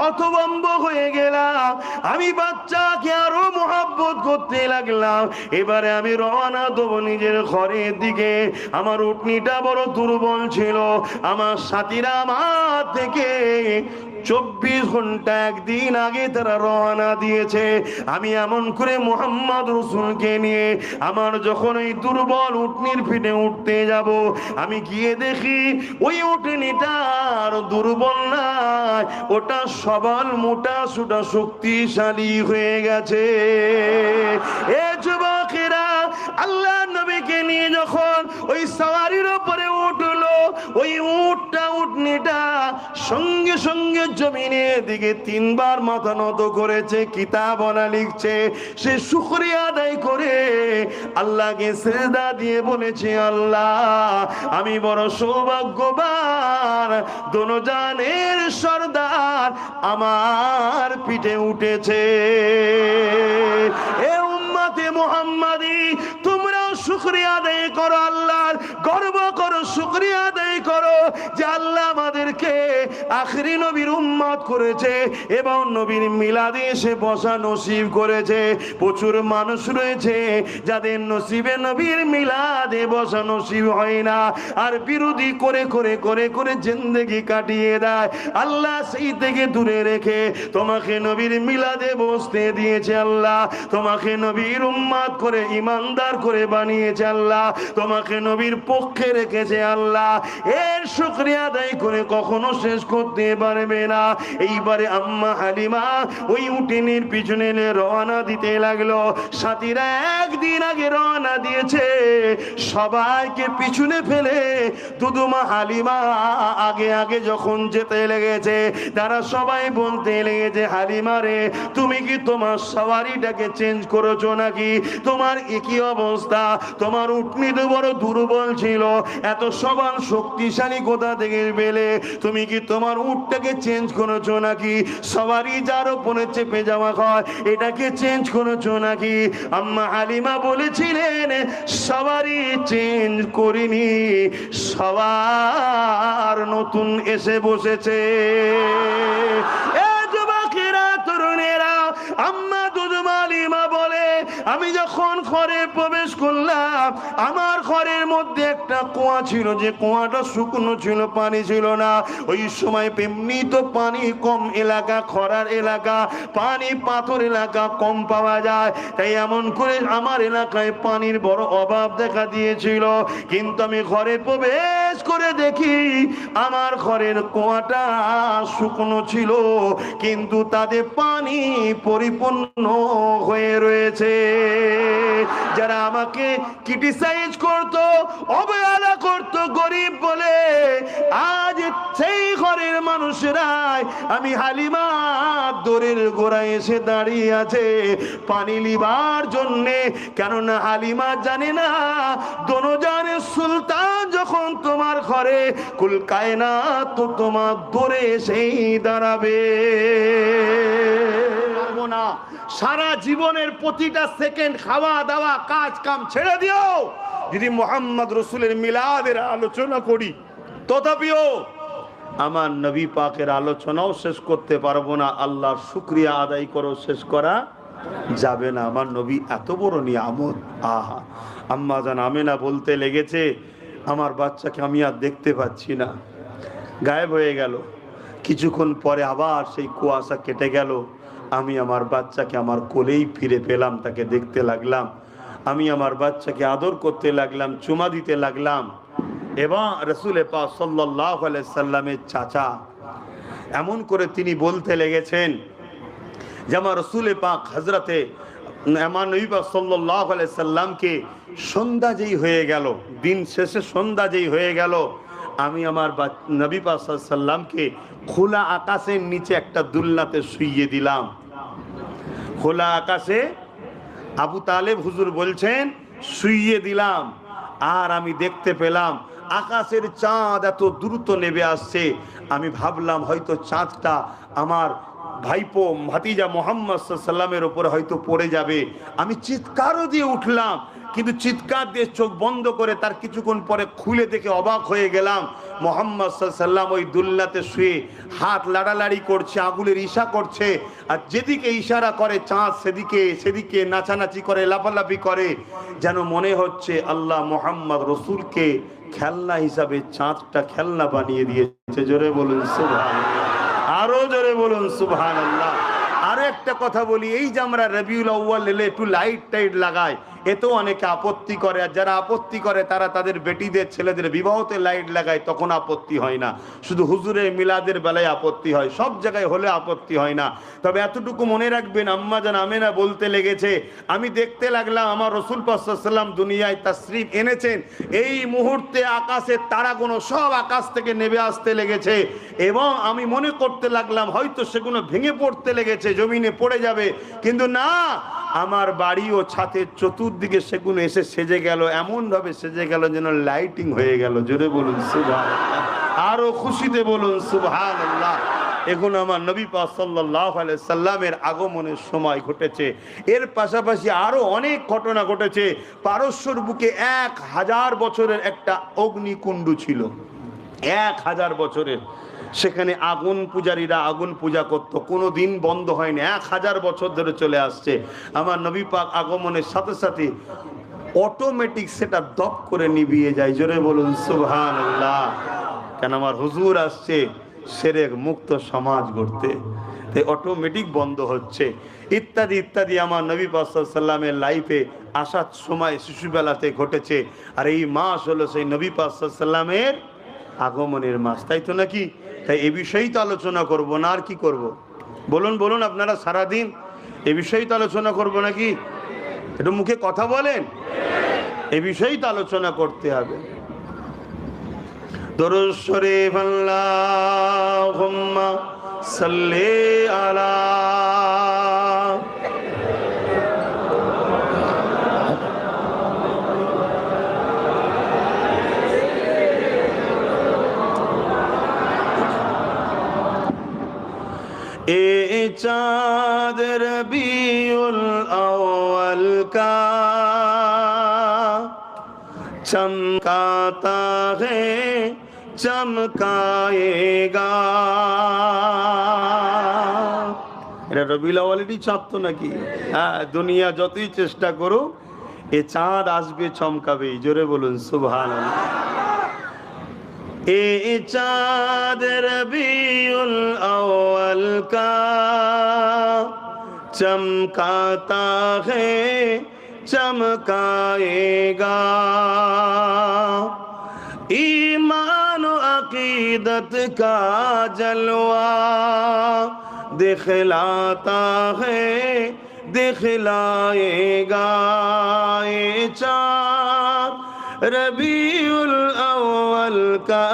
হতভম্ব হয়ে গেলাম। আমি বাচ্চাকে আরো মোহাব্বত করতে লাগলাম। এবারে আমি রওনা দেবো নিজের ঘরের দিকে। আমার উটনিটা বড় দুর্বল ছিল। আমার সাথীরা আমার থেকে 24 ঘন্টা একদিন আগে তারা রওনা দিয়েছে। আমি এমন করে মুহাম্মদ রাসূলকে নিয়ে আমার যখন ওই দুর্বল উটনির পিঠে উঠতে যাব, আমি গিয়ে দেখি ওই উটনিটা আর দুর্বল না, ওটা সবল মোটা সুটা শক্তিশালী হয়ে গেছে। এ যুবকেরা, আল্লাহ নবীকে নিয়ে যখন ওই সওয়ারির উপরে উঠলো, ওই উটনিটা সঙ্গে সঙ্গে জমিনের দিকে 3 বার মাথা নত করেছে, কিতাবনা লিখছে। সে শুকরিয়া আদায় করে আল্লাহকে সিজদা দিয়ে বলেছে, আল্লাহ আমি বড় সৌভাগ্যবান, দোনোজানের সরদার আমার পিঠে উঠেছে। এ উম্মতে মুহাম্মাদি, তোমরাও শুকরিয়া আদায় করো, আল্লাহর গর্ব করো, শুকরিয়া আদায় করো যে আল্লাহ আমাদেরকে আখরি নবীর উম্মত করেছে এবং নবীর মিলাদে এসে বসা নসিব করেছে। প্রচুর মানুষ রয়েছে যাদের নসিবে নবীর মিলাদে বসা নসিব হয় না, আর বিরোধী করে করে করে করে জিন্দেগি কাটিয়ে দেয়। আল্লাহ সেই থেকে দূরে রেখে তোমাকে নবীর মিলাদে বসতে দিয়েছে। আল্লাহ তোমাকে নবীর উম্মত করে ইমানদার করে বানিয়েছে। আল্লাহ তোমাকে নবীর পক্ষে রেখেছে। আল্লাহ এর শুকরিয়া আদায় করে কখনো শেষ করতে পারবে না। এইবারে আম্মা হালিমা ওই উটনির পিছনে রওনা দিতে লাগলো। সাথীরা একদিন আগে রওনা দিয়েছে, সবাইকে পিছনে ফেলে দুদুমা হালিমা আগে আগে যখন যেতে লেগেছে, তারা সবাই বলতে লেগেছে, হালিমা রে, তুমি কি তোমার সওয়ারিটাকে চেঞ্জ করেছো নাকি? তোমার একই অবস্থা, তোমার উটনি তো বড় দুর্বল ছিল, এত সবান শক্তিশালী কোথা থেকে পেলে? তুমি কি তোমার উটটাকে চেঞ্জ করেছো নাকি? সওয়ারি যার উপরে চেপে যাওয়া হয়, এটাকে চেঞ্জ করেছো নাকি? আম্মা হালিমা বলেছিলেন, সওয়ারি চেঞ্জ করিনি, সবার নতুন এসে বসেছে। এ যুবকেরা, তরুণেরা, আম্মা দুদুমা হালিমা বলে, আমি যখন ঘরে প্রবেশ করলাম, আমার ঘরের মধ্যে একটা কুয়া ছিল, যে কুয়াটা শুকনো ছিল, পানি ছিল না। ওই সময় এমনি তো পানি কম এলাকা, খরার এলাকা, পানি পাথর এলাকা কম পাওয়া যায়, তাই এমন করে আমার এলাকায় পানির বড় অভাব দেখা দিয়েছিল। কিন্তু আমি ঘরে প্রবেশ করে দেখি আমার ঘরের কুয়াটা শুকনো ছিল, কিন্তু তাতে পানি পরিপূর্ণ হয়ে রয়েছে। যারা আমাকে ক্রিটিসাইজ করতো, অবহেলা করতো গরিব বলে, আজ সেই ঘরের মানুষেরাই আমি হালিমা দরের গোড়ায় এসে দাঁড়িয়ে আছে পানি লিবার জন্যে। কেননা হালিমা জানে না, দোনোজানের সুলতান যখন তোমার ঘরে, কুল কায়নাত তো তোমার দরে এসেই দাঁড়াবে। না, সারা জীবনের প্রতিটা সেকেন্ড খাওয়া দাওয়া কাজ কাম ছেড়ে দিও, যদি মুহাম্মদ রাসূলের মিলাদের আলোচনা করি, তথাপিও আমার নবী পাকের আলোচনাও শেষ করতে পারবো না। আল্লাহর শুকরিয়া আদায় করো, শেষ করা যাবে না। আমার নবী এত বড় নিয়ামত। আহা, আম্মা জান আমেনা বলতে লেগেছে, আমার বাচ্চাকে আমি আর দেখতে পাচ্ছি না, গায়েব হয়ে গেল। কিছুক্ষণ পরে আবার সেই কুয়াশা কেটে গেল, আমি আমার বাচ্চাকে আমার কোলেই ফিরে পেলাম, তাকে দেখতে লাগলাম। আমি আমার বাচ্চাকে আদর করতে লাগলাম, চুমা দিতে লাগলাম। এবং রাসূল পাক সাল্লাল্লাহু আলাইহি সাল্লামের চাচা এমন করে তিনি বলতে লেগেছেন যে আমার রাসূল পাক হযরতে আমার নবী পাক সাল্লাল্লাহু আলাইহি সাল্লামকে সন্ধ্যা যেই হয়ে গেল, দিন শেষে সন্ধ্যা যেই হয়ে গেল, আমি আমার নবী পাক সাল্লাল্লাহু আলাইহি সাল্লামকে খোলা আকাশের নিচে একটা দুলনাতে শুইয়ে দিলাম। খোলা আকাশে আবু তালেব হুজুর বলছেন শুইয়ে দিলাম, আর আমি দেখতে পেলাম আকাশের চাঁদ এত দ্রুত নেমে আসছে। আমি ভাবলাম হয়তো চাঁদটা আমার ভাইপো ভাতিজা মোহাম্মদ সাল্লামের উপরে হয়তো পড়ে যাবে। আমি চিৎকারও দিয়ে উঠলাম, কিন্তু চিৎকার দিয়ে চোখ বন্ধ করে তার কিছুক্ষণ পরে খুলে দেখে অবাক হয়ে গেলাম, মোহাম্মদ সাল্লাম ওই দুল্লাতে শুয়ে হাত লাড়ালাড়ি করছে, আঙুলের ইশা করছে, আর যেদিকে ইশারা করে চাঁদ সেদিকে সেদিকে নাচানাচি করে, লাফালাফি করে, যেন মনে হচ্ছে আল্লাহ মোহাম্মদ রসুলকে খেলনা হিসাবে চাঁদটা খেলনা বানিয়ে দিয়েছে। জোরে বলুন সুবহানাল্লাহ, আরো জোরে বলুন সুবহানাল্লাহ। আরো একটা কথা বলি, এই যে আমরা রবিউল আউয়াল এলে একটু লাইট টাইট লাগাই, এতেও অনেকে আপত্তি করে, আর যারা আপত্তি করে তারা তাদের বেটিদের ছেলেদের বিবাহতে লাইট লাগায়, তখন আপত্তি হয় না। শুধু হুজুরের মিলাদের বেলায় আপত্তি হয়, সব জায়গায় হলে আপত্তি হয় না। তবে এতটুকু মনে রাখবেন, আম্মা জান আমেনা বলতে লেগেছে, আমি দেখতে লাগলাম আমার রসুল পাক সাল্লাল্লাহু আলাইহি ওয়াসাল্লাম দুনিয়ায় তাশরীফ এনেছেন, এই মুহূর্তে আকাশের তারাগুলো সব আকাশ থেকে নেমে আসতে লেগেছে, এবং আমি মনে করতে লাগলাম হয়তো সেগুলো ভেঙে পড়তে লেগেছে, জমিনে পড়ে যাবে, কিন্তু না, আমার বাড়ি ও ছাদের চতুর্দিকে সেগুলো এসে সেজে গেল, এমন ভাবে সেজে গেল যেন লাইটিং হয়ে গেল। জোরে বলুন সুবহানাল্লাহ, আরো খুশিতে বলুন সুবহানাল্লাহ। এখন আমার নবী পাক সাল্লাল্লাহু আলাইহি সাল্লামের আগমনের সময় ঘটেছে। এর পাশাপাশি আরো অনেক ঘটনা ঘটেছে। পারস্যর বুকে 1000 বছরের একটা অগ্নিকুণ্ড ছিল, 1000 বছরের। সেখানে আগুন পূজারীরা আগুন পূজা করতো, কোনো দিন বন্ধ হয়নি, 1000 বছর ধরে চলে আসছে। আমার নবী পাক আগমনের সাথে সাথে অটোমেটিক সেটা দপ করে নিভিয়ে যায়। জোরে বলুন সুবহানাল্লাহ। কেন আমার হুজুর আসছে শিরক মুক্ত সমাজ গড়তে, তাই অটোমেটিক বন্ধ হচ্ছে, ইত্যাদি ইত্যাদি। আমার নবী পাক সাল্লাল্লাহু আলাইহি ওয়াসাল্লামের লাইফে আসার সময় শিশুবেলাতে ঘটেছে। আর এই মাস হলো সেই নবী পাক সাল্লাল্লাহু আলাইহি ওয়াসাল্লামের আগমনের মাস, তাই তো নাকি? তাই এ বিষয়েই তো আলোচনা করব, না আর কি করব? বলুন বলুন, আপনারা সারাদিন এ বিষয়েই তো আলোচনা করব নাকি? একটু মুখে কথা বলেন, এ বিষয়েই তো আলোচনা করতে হবে। দরুদ শরীফ আল্লাহুম্মা সাল্লি আলা ए चाँद रबीउल अव्वल का चमकाता है चमकाएगा। এটা রবিউল আউয়ালেরই চাঁদ তো নাকি? হ্যাঁ, দুনিয়া যতই চেষ্টা করো এ চাঁদ আসবে, চমকাবে। জোরে বলুন সুবহানাল্লাহ। ए चाँद रबीउल अव्वल का चमकाता है चमकाएगा। ईमान अकीदत का जलवा दिखलाता है दिखलाएगा। ये चाँद रबीउल अव्वल का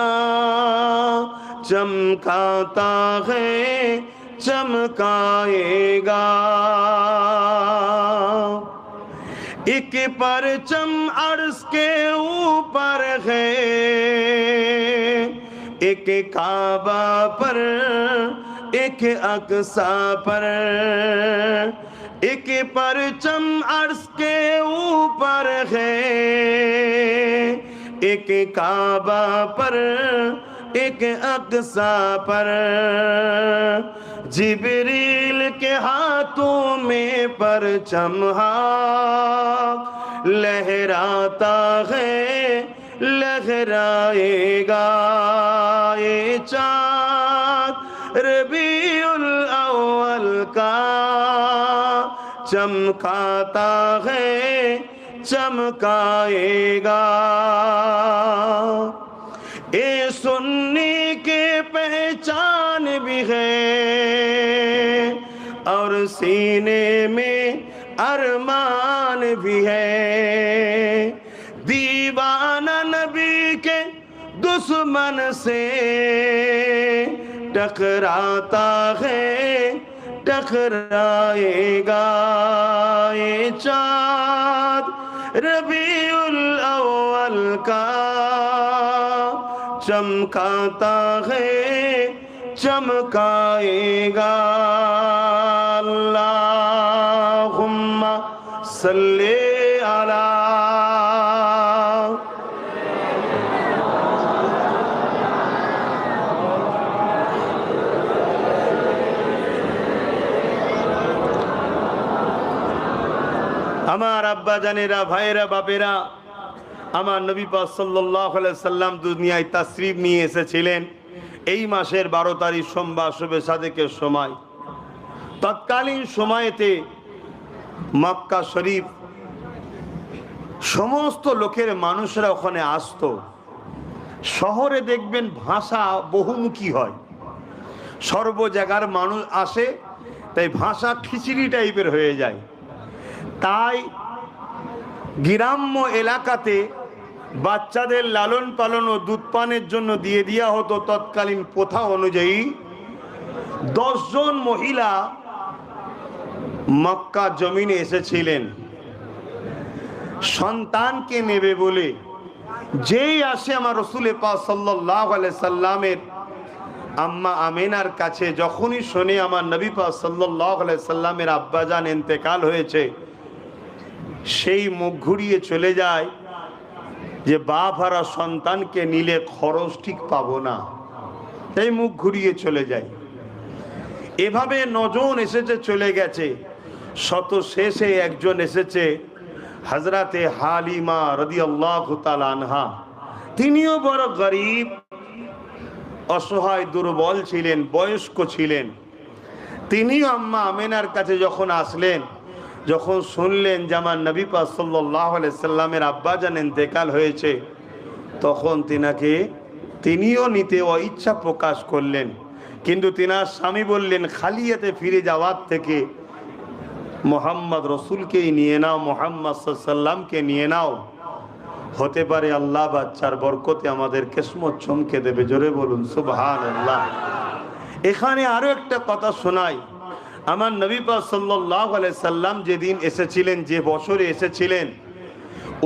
चमकाता है चमकाएगा। एक परचम अर्श के ऊपर है, एक काबा पर, एक अक्सा पर। एक परचम अर्श के ऊपर है, एक काबा पर, एक अक्सा पर। जिब्रील के हाथों में परचम लहराता है लहराएगा। ये चाँद रबीउल अव्वल का चमकाता है चमकाएगा। ए सुन्नी के पहचान भी है और सीने में अरमान भी है। दीवाना नबी के दुश्मन से टकराता है टकराएगा। ये चाँद रबीउल अव्वल का चमकाता है चमकाएगा। अल्लाहुम्मा सल्ले अला। আমার আব্বা জানেরা, ভাইরা, বাপেরা, আমার নবী পাক সাল্লাল্লাহু আলাইহি সাল্লাম দুনিয়ায় তাশরীফ নিয়ে এসেছিলেন এই মাসের 12 তারিখ সোমবার শবে সাদেকের সময়। তৎকালীন সময়েতে মক্কা শরীফ সমস্ত লোকের মানুষরা ওখানে আসতো। শহরে দেখবেন ভাষা বহুমুখী হয়, সর্ব জায়গার মানুষ আসে, তাই ভাষা খিচড়ি টাইপের হয়ে যায়। তাই গ্রাম্য এলাকাতে বাচ্চাদের লালন পালন ও দুধ পানের জন্য দিয়ে দেওয়া হতো তৎকালীন প্রথা অনুযায়ী 10 জন মহিলা মক্কা জমিনে এসেছিলেন সন্তানকে নেবে বলে। যেই আসে আমার রাসূল পাক সাল্লাল্লাহু আলাইহি সাল্লামের আম্মা আমিনার কাছে, যখনই শুনে আমার নবী পাক সাল্লাল্লাহু আলাইহি সাল্লামের আব্বাজান ইন্তেকাল হয়েছে, সেই মুখ ঘুরিয়ে চলে যায় যে বাপ হারা সন্তানকে নিলে খরচ ঠিক পাবো না, তাই মুখ ঘুরিয়ে চলে যায়। এভাবে 9 জন এসেছে, চলে গেছে। শত শেষে একজন এসেছে, হযরতে হালিমা রাদিয়াল্লাহু তাআলা আনহা। তিনিও বড় গরীব, অসহায়, দুর্বল ছিলেন, বয়স্ক ছিলেন। তিনি আম্মা আমিনার কাছে যখন আসলেন, যখন শুনলেন যে আমার নবী পাক সাল্লাল্লাহু আলাইহি সাল্লামের আব্বাজান ইন্তেকাল হয়েছে, তখন তিনিও নিতে ইচ্ছা প্রকাশ করলেন। কিন্তু তিনার স্বামী বললেন, খালিয়াতে ফিরে যাওয়ার থেকে মোহাম্মদ রসুলকেই নিয়ে নাও, মোহাম্মদ সাল্লাল্লাহু আলাইহি সাল্লামকে নিয়ে নাও, হতে পারে আল্লাহ বাচ্চার বরকতে আমাদের কিসমত চমকে দেবে। জোরে বলুন সুবহানাল্লাহ। এখানে আরো একটা কথা শোনাই। আমার নবী পাক সাল্লাল্লাহু আলাইহি সাল্লাম যেদিন এসেছিলেন, যে বছরে এসেছিলেন,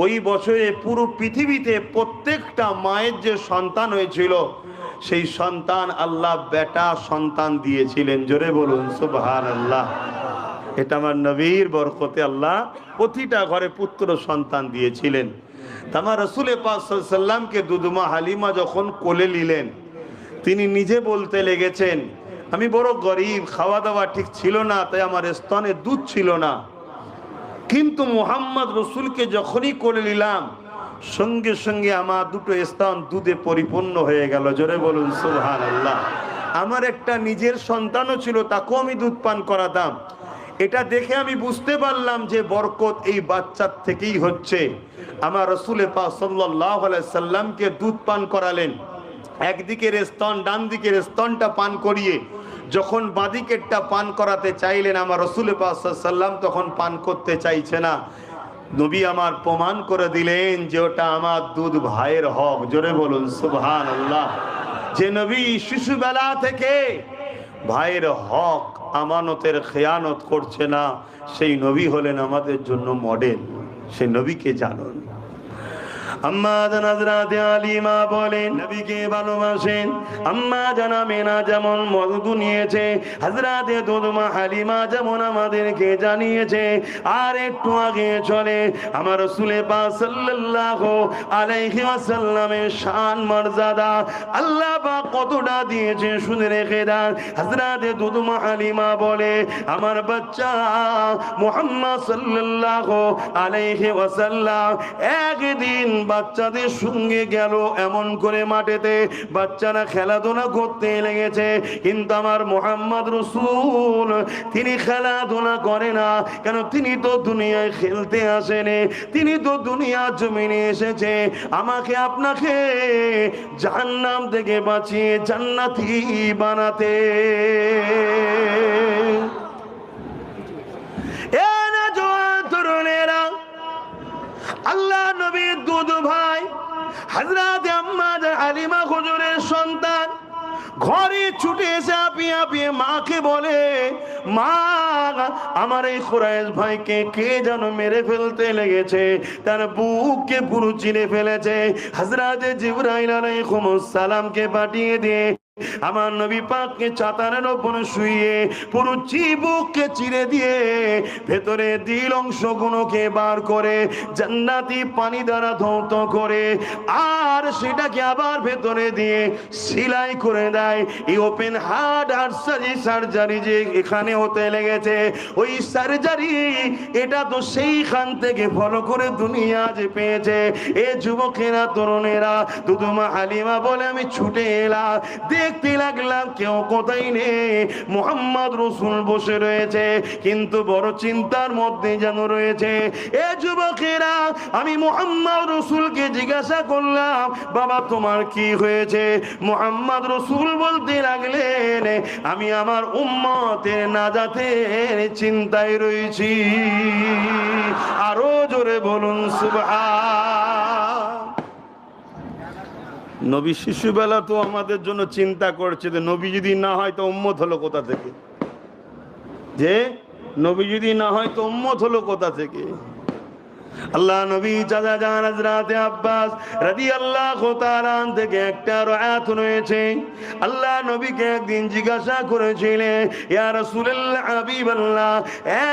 ওই বছরে পুরো পৃথিবীতে প্রত্যেকটা মায়ের যে সন্তান হয়েছিল, সেই সন্তান আল্লাহ বেটা সন্তান দিয়েছিলেন। জোরে বলুন সুবহানাল্লাহ। এটা আমার নবীর বরকতে আল্লাহ প্রতিটা ঘরে পুত্র সন্তান দিয়েছিলেন। আমার রাসূল পাক সাল্লাল্লাহু আলাইহি সাল্লামকে দুধমা হালিমা যখন কোলে নিলেন, তিনি নিজে বলতে লেগেছেন, আমি বড় গরিব, খাওয়া দাওয়া ঠিক ছিল না, তাই আমার স্তনে দুধ ছিল না। কিন্তু মুহাম্মদ রসুলকে যখনই কোলে নিলাম, সঙ্গে সঙ্গে আমার দুটো স্তন দুধে পরিপূর্ণ হয়ে গেল। জোরে বলুন সুবহানাল্লাহ। আমার একটা নিজের সন্তানও ছিল, তাকেও আমি দুধ পান করাতাম। এটা দেখে আমি বুঝতে পারলাম যে বরকত এই বাচ্চার থেকেই হচ্ছে। আমার রাসূল পাক সাল্লাল্লাহু আলাইহি সাল্লামকে দুধ পান করালেন। একদিকের স্তন, ডান দিকের স্তনটা পান করিয়ে যখন বাঁদিকেরটা পান করাতে চাইলেন, আমার রাসূল পাক সাল্লাল্লাহু আলাইহি সাল্লাম তখন পান করতে চাইছে না। নবী আমার প্রমাণ করে দিলেন যে ওটা আমার দুধ ভাইয়ের হক। জোরে বলুন সুবহানাল্লাহ। যে নবী শিশুবেলা থেকে ভাইয়ের হক, আমানতের খেয়ানত করছে না, সেই নবী হলেন আমাদের জন্য মডেল। সেই নবীকে জানুন। আম্মা জান হযরতে আলিমা বলেন, নবীকে ভালোবাসেন। আম্মা জান আমিনা যেমন মধু নিয়েছে, হযরতে দুধমা হালিমা যেমন আমাদেরকে জানিয়েছে। আর একটু আগে চলে আমার রাসূল পাক সাল্লাল্লাহু আলাইহি ওয়াসাল্লামের শান মর্যাদা আল্লাহ পাক কতটা দিয়েছে শুনে রেখে দেন। হযরতে দুধমা হালিমা বলে, আমার বাচ্চা মুহাম্মদ সাল্লাল্লাহু আলাইহি ওয়াসাল্লাম একদিন বাচ্চাদের সঙ্গে গেল এমন করে মাঠেতে, বাচ্চারা খেলাধুলা করতে লেগেছে। কিন্তু আমার মুহাম্মদ রাসূল তিনি খেলাধুলা করে না। কেন? তিনি তো দুনিয়ায় খেলতে আসেনি, তিনি তো দুনিয়ার জমিনে এসেছে আমাকে আপনাকে জাহান্নাম থেকে বাঁচিয়ে জান্নাতি বানাতে। আল্লাহ নবীর দুধ ভাই হযরত আম্মা হালিমা হুজুরের সন্তান ঘরে ছুটে এসে আপিয়ে আপিয়ে মাকে বলে, মা আমার এই কুরাইশ ভাইকে কে যেন মেরে ফেলতে লেগেছে, তার বুককে পুরো চিরে ফেলেছে। হযরত জিবরাইল আলাইহিস সালামকে পাঠিয়ে দিয়ে আমার নবী পাককে চাতারের ওপরে শুইয়ে পুরো চিবুককে চিরে দিয়ে ভেতরে দিল অংশগুলোকে বার করে জান্নাতি পানি দ্বারা ধৌত করে আর সেটাকে আবার ভেতরে দিয়ে সেলাই করে দেয়। এই ওপেন হার্ট সার্জারি যে এখানে হতে লেগেছে, ওই সার্জারি এটা তো সেইখান থেকে ফলো করে দুনিয়া যে পেয়েছে। এ যুবকেরা, তরুণেরা, দুদুমা হালিমা বলে আমি ছুটে এলাম, দেখতে লাগলাম কেউ কোথায় নেই, মুহাম্মদ রসুল বসে রয়েছে, কিন্তু বড় চিন্তার মধ্যে যেন রয়েছে। এ যুবকেরা, আমি মুহাম্মদ রসুলকে জিজ্ঞাসা করলাম, বাবা তোমার কি হয়েছে? মুহাম্মদ রসুল বলতে লাগলেন, আমি আমার উম্মতের নাজাতের চিন্তায় রয়েছি। আরো জোরে বলুন সুবহান। নবী শিশুবেলা তো আমাদের জন্য চিন্তা করছে যে নবী যদি না হয় তো উম্মত হলো কোথা থেকে, যে নবী যদি না হয় তো উম্মত হলো কোথা থেকে। আল্লাহ নবী চাচা জান হযরত আব্বাস রাদিয়াল্লাহু তাআলা থেকে একটা রায়াত রয়েছে। আল্লাহ নবীকে একদিন জিজ্ঞাসা করেছিলেন, ইয়া রাসূলুল্লাহ হাবিবাল্লাহ,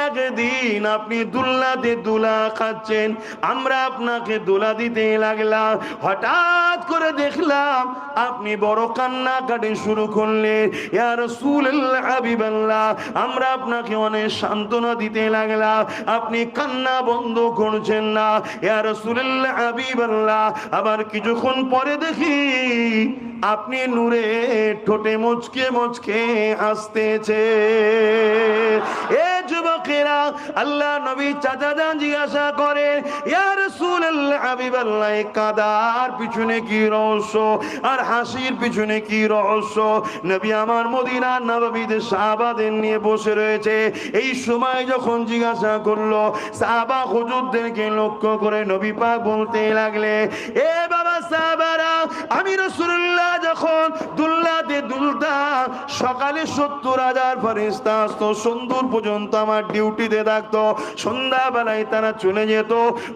একদিন আপনি দুল্লাতে দুলা খাচ্ছেন, আমরা আপনাকে দুলা দিতে লাগলাম, হঠাৎ করে দেখলাম আপনি বড় কান্নাকাটি শুরু করলেন। ইয়া রাসূলুল্লাহ হাবিবাল্লাহ, আমরা আপনাকে অনেক সান্ত্বনা দিতে লাগলাম, আপনি কান্না বন্ধ করছেন না। ইয়া রাসূলুল্লাহ হাবিবাল্লাহ, আবার কিছুক্ষণ পরে দেখি আপনি নূরে ঠোঁটে মুচকে মুচকে হাসতেছে। এ যুবকেরা, আল্লাহ নবী চাচা জান জিজ্ঞাসা করে, ইয়া রাসূলুল্লাহ হাবিবাল্লাহ, কাদার পিছনে কি রহস্য আর হাসির পিছনে কি রহস্য? নবী আমার মদিনার নববীতে সাহাবাদের নিয়ে বসে রয়েছে। এই সময় যখন জিজ্ঞাসা করলো, সাহাবা হুজুরদেরকে লক্ষ্য করে নবী পাক বলতে লাগলে, এ বাবা সাহাবারা, আমি রাসূলুল্লাহ যখন দুল্লাতে দুলতাম, সকালে 70,000 ফেরেশতা আসতো, সন্ধ্যা পর্যন্ত আমার ডিউটিতে থাকতো, সন্ধ্যাবেলায় তারা চলে যেত,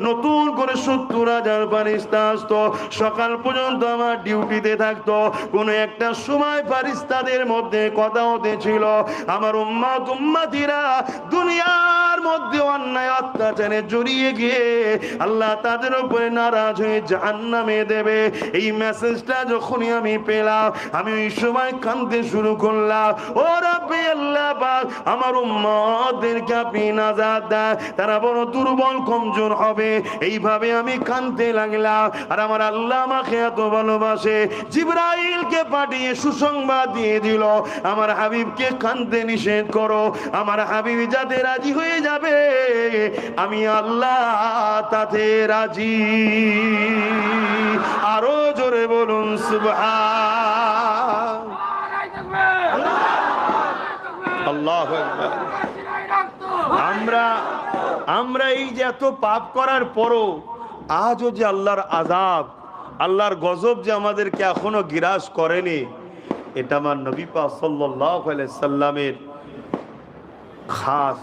নতুন করে 70,000 ফেরেশতা আসতো, সকাল পর্যন্ত আমার ডিউটিতে থাকতো। কোন একটা সময় ফেরেশতাদের মধ্যে কথা হতেছিল, আমার উম্মতিরা দুনিয়ার মধ্যে অন্যায় অত্যাচারে জড়িয়ে গিয়ে আল্লাহ তাদের উপরে নারাজ হয়ে জাহান্নামে দেবে। এই মেসেজটা যখনই আমি পেলাম, আমি ওই সময় কাঁদতে শুরু করলাম, ও রাব্বি আল্লাহ পাক, আমার উম্মতদেরকে আপনি নাজাত দেন, তারা বড় দুর্বল কমজোর হবে। এইভাবে আমি কাঁদতে লাগলাম। আর আমার আল্লাহ আমাকে এত ভালোবাসে, জিবরাইলকে পাঠিয়ে সুসংবাদ দিয়ে দিল, আমার হাবিবকে কাঁদতে নিষেধ করো, আমার হাবিব যাতে রাজি হয়ে যাবে আমি আল্লাহ তাতে রাজি। আরো জোরে বলুন সুবহান। আল্লাহু আকবার। আমরা এই যে এত পাপ করার পরও আজও যে আল্লাহর আযাব, আল্লাহর গজব যে আমাদেরকে এখনো গ্রাস করেনি, এটা আমার নবী পাক সাল্লাল্লাহু আলাইহি সাল্লামের খাস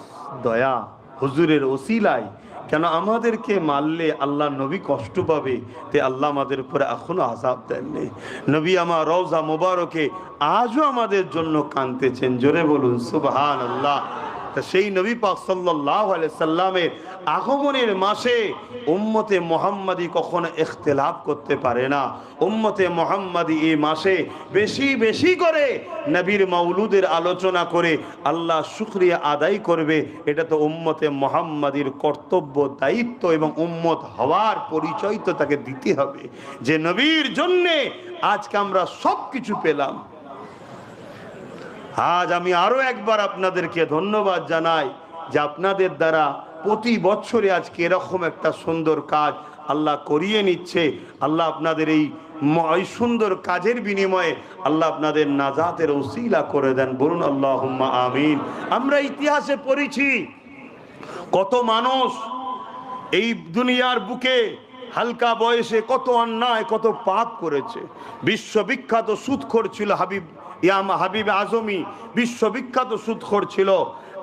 দয়া, হুজুরের ওসিলায়। কেন আমাদেরকে মারলে আল্লাহ নবী কষ্ট পাবে, তে আল্লাহ আমাদের উপরে এখনো আযাব দেননি। নবী আমার রওজা মুবারকে আজও আমাদের জন্য কাঁদতেছেন। জোরে বলুন সুবহানাল্লাহ। তা সেই নবী পাক সাল্লাল্লাহু আলাইহি সাল্লামের আগমনের মাসে উম্মতে মুহাম্মাদি কখনো ইখতিলাফ করতে পারে না। উম্মতে মুহাম্মাদি এই মাসে বেশি বেশি করে নবীর মাউলুদের আলোচনা করে আল্লাহ শুকরিয়া আদায় করবে। এটা তো উম্মতে মুহাম্মাদির কর্তব্য, দায়িত্ব এবং উম্মত হওয়ার পরিচয় তো তাকে দিতে হবে, যে নবীর জন্যে আজকে আমরা সব কিছু পেলাম। আজ আমি আরো একবার আপনাদেরকে ধন্যবাদ জানাই যে আপনাদের দ্বারা প্রতি বছরে আজকে এরকম একটা সুন্দর কাজ আল্লাহ করিয়ে নিচ্ছে। আল্লাহ আপনাদের এই সুন্দর কাজের বিনিময়ে আল্লাহ আপনাদের নাজাতের ওসিলা করে দেন। বলুন আল্লাহুম্মা আমিন। আমরা ইতিহাসে পড়েছি কত মানুষ এই দুনিয়ার বুকে হালকা বয়সে কত অন্যায়, কত পাপ করেছে। বিশ্ববিখ্যাত সুদখোর ছিল হাবিব আজমি, বিশ্ববিখ্যাত সুদখোর ছিল,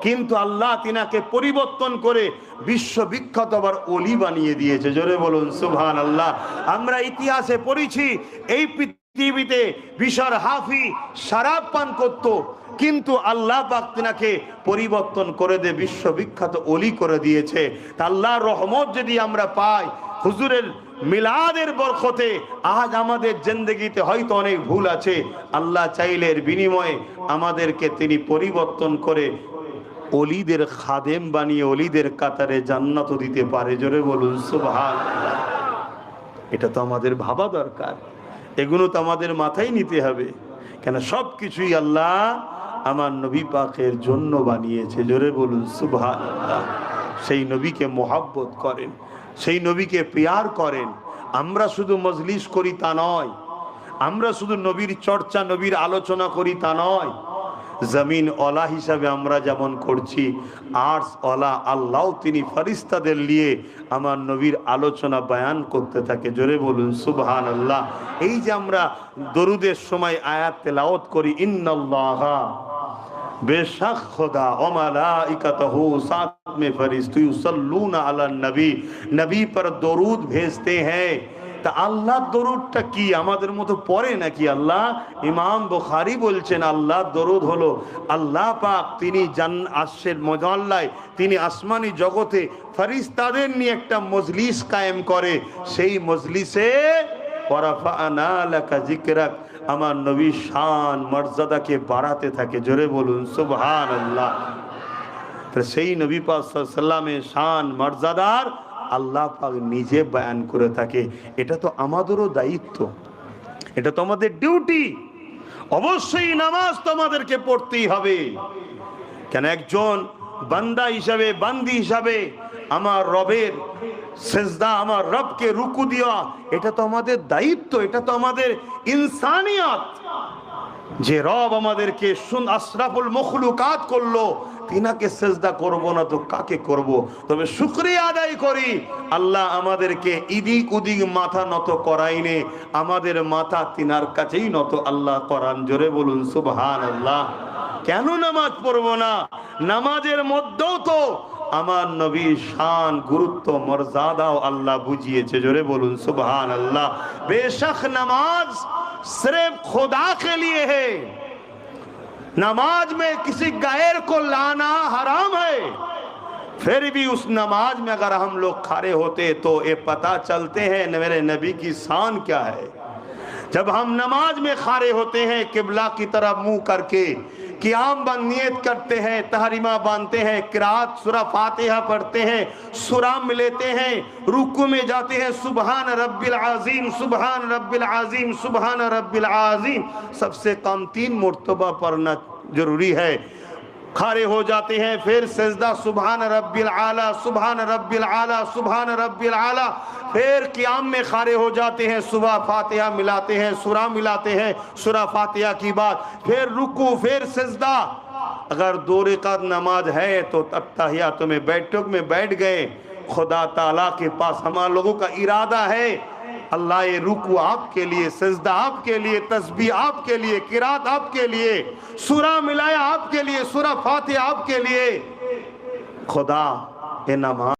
কিন্তু আল্লাহ তিনাকে পরিবর্তন করে বিশ্ববিখ্যাত আবার ওলি বানিয়ে দিয়েছে। জোরে বলুন সুবহানাল্লাহ। আমরা ইতিহাসে পড়েছি এই টিভিতে বিশাল হাফি শরাব পান করত, কিন্তু আল্লাহ পাক তিনাকে পরিবর্তন করে দিয়ে বিশ্ববিখ্যাত ওলি করে দিয়েছে। তা আল্লাহর রহমত যদি আমরা পাই, হুজুরের মিলাদের বরকতে আজ আমাদের জিন্দেগিতে হয়তো অনেক ভুল আছে, আল্লাহ চাইলে এর বিনিময়ে আমাদেরকে তিনি পরিবর্তন করে ওলিদের খাদেম বানিয়ে ওলিদের কাতারে জান্নাত দিতে পারে। জোরে বলুন সুবহানাল্লাহ। এটা তো আমাদের ভাবা দরকার, এগুলো তো আমাদের মাথায় নিতে হবে, কেন সব কিছুই আল্লাহ আমার নবী পাকের জন্য বানিয়েছে। জোরে বলুন সুবহানাল্লাহ। সেই নবীকে মোহাব্বত করেন, সেই নবীকে প্যার করেন। আমরা শুধু মজলিস করি তা নয়, আমরা শুধু নবীর চর্চা নবীর আলোচনা করি তা নয়, জমিন ওলা হিসাবে আমরা যেমন করছি, আর্টস ওলা আল্লাহ তিনি ফেরেশতাদের নিয়ে আমার নবীর আলোচনা বয়ান করতে থাকে। জোরে বলুন সুবহানাল্লাহ। এই যে আমরা দরুদের সময় আয়াত তেলাওয়াত করি, ইন্নাল্লাহা बेशक खुदा व मलाइकतहू, साथ में फरिश्ते युसल्लूना अला नबी, नबी पर दरूद भेजते हैं। তা আল্লাহ দরুদটা কি আমাদের মতো পড়ে নাকি? আল্লাহ ইমাম বুখারী বলছেন আল্লাহ দরুদ হলো আল্লাহ পাক তিনি আরশের মজল্লায় তিনি আসমানি জগতে ফেরেশতাদের নিয়ে একটা মজলিস কায়েম করে, সেই মজলিসে ওয়ারাফা'না লাকা যিকরাক আমার নবী শান মর্যাদাকে বাড়াতে থাকে। জোরে বলুন সুবহানাল্লাহ। তো সেই নবী পাক সাল্লাল্লাহু আলাইহি ওয়াসাল্লামের শান মর্যাদার আল্লাহ পাক নিজে বয়ান করে থাকে। এটা তো আমাদেরও দায়িত্ব, এটা তো আমাদের ডিউটি। অবশ্যই নামাজ তো আমাদেরকে পড়তেই হবে, কেন একজন বান্দা হিসাবে বান্দি হিসাবে আমার রবের সেজদা, আমার রবকে রুকু দেওয়া, এটা তো আমাদের দায়িত্ব, এটা তো আমাদের ইনসানিয়ত। যে রব আমাদেরকে আশরাফুল মখলুকাত করলো, তিনাকে সেজদা করব না তো কাকে করব? তবে শুকরিয়া আদায় করি, আল্লাহ আমাদেরকে ইদিক উদিক মাথা নত করাইনে, আমাদের মাথা তিনার কাছেই নত আল্লাহ করান। জোরে বলুন সুবহানাল্লাহ। কেন নামাজ পড়বো না? নামাজের মধ্যেও তো আমার নবীর শান গুরুত্ব মর্যাদাও আল্লাহ বুঝিয়েছে। জোরে বলুন সুবহানাল্লাহ। बेशक नमाज सिर्फ खुदा के लिए है, नमाज में किसी गैर को लाना हराम है। फिर भी उस नमाज में अगर हम लोग खड़े होते तो ये पता चलते हैं मेरे नबी की शान क्या है। जब हम नमाज में खड़े होते हैं किबला की तरफ मुंह करके, क़ियाम बंद नियत करते हैं, तहरीमा बांधते हैं, किरात सूरा फातिहा पढ़ते हैं, सूरा में लेते हैं, रुकू में जाते हैं, सुबहान रब्बिल आज़ीम, सुबहान रब्बिल आज़ीम, सुबहान रब्बिल आज़ीम सबसे कम 3 मरतबा पढ़ना जरूरी है। खड़े हो जाते हैं, फिर सजदा सुबहान रब्बिल आला, सुबहान रब्बिल आला, सुबहान रब्बिल आला, फिर क़ियाम में खड़े हो जाते हैं, सुबह फातिहा मिलाते हैं, सूरा मिलाते हैं, सूरा फातिहा की बात, फिर रुकू, फिर सजदा। अगर 2 रकात नमाज है तो तहियात में बैठक में बैठ गए, खुदा ताला के पास हमारे लोगों का इरादा है अल्लाह ये रुकू आपके लिए, सजदा आपके लिए, तस्बीह आपके लिए, किरात आपके लिए, सूरा मिलाया आपके लिए, सूरा फातिहा आपके लिए। खुदा ये नमाज